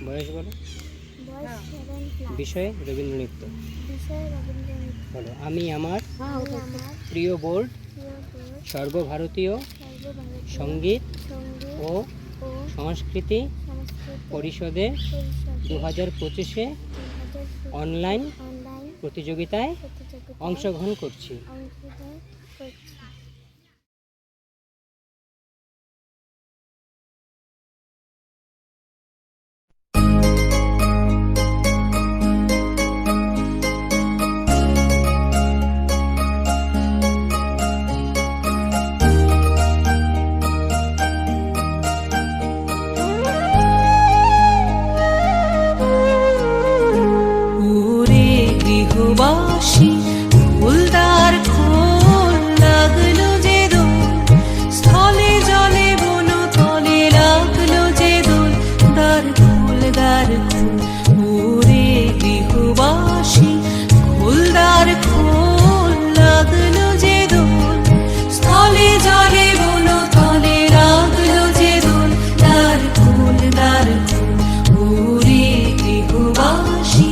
বয়স বলো। বয়স 7 বিষয় রবীন্দ্র নৃত্য। বিষয় রবীন্দ্র নৃত্য। বলো আমি আমার আমি আমার প্রিয় বোর্ড প্রিয় বোর্ড সর্বভারতীয় সর্বভারতীয় সঙ্গীত সঙ্গীত ও ও সংস্কৃতি সংস্কৃতি পরিষদের পরিষদের 2025-এ 2025 অনলাইন অনলাইন প্রতিযোগিতায় প্রতিযোগিতায় অংশগ্রহণ করছি। অংশগ্রহণ করছি। ওরে গৃহবাসী ফুলদার খোল লাগলো যে দোল, স্থলে জলে বন তলে লাগলো যে দোল, দ্বার খোল দ্বার খোল। ওরে গৃহবাসী ফুলদার খোল লাগলো যে দোল, স্থলে জলে বন তলে লাগলো যে দোল, দ্বার খোল দ্বার খোল। ওরে গৃহবাসী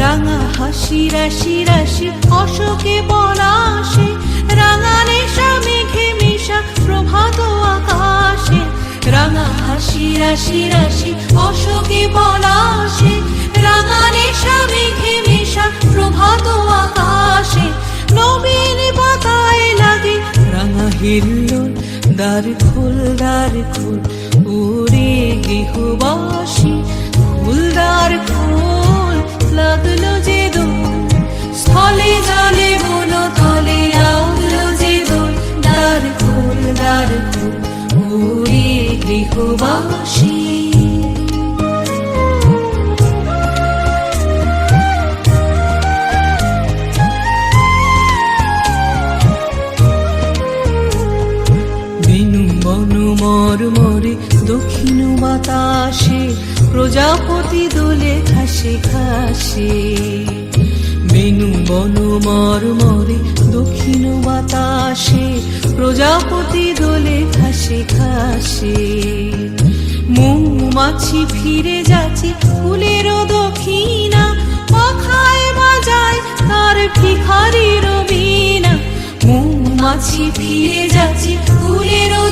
রাঙা হাসি রাশি রাশি অশোকে পলাশে, রাঙা নেশা মেঘে মিশা প্রভাত আকাশে। রাঙা হাসি রাশি রাশি অশোকে পলাশে, রাঙা নেশা মেঘে মিশা প্রভাত আকাশে। নবীন পাতায় লাগে রাঙা হিল্লোল, দ্বার খোল দ্বার খোল। ওরে গৃহবাসী ফুলদার খোল লাগলো যে দোল, স্থলে জলে বন তলে লাগলো যে দোল, দ্বার খোল দ্বার খোল। ওরে গৃহবাসী বেনু বন মরমরে দক্ষিণ বাতাসে, প্রজাপতি দোলে ঘাসে ঘাসে। বেনু বন মরমরে দক্ষিণ বাতাসে, প্রজাপতি দোলে ঘাসে ঘাসে। মৌমাছি ফিরে যাচ্ছে ফুলেরও দক্ষিণা, পাখায় বাজায় তার ভিখারির বীণা। মৌমাছি ফিরে যাচ্ছে ফুলেরও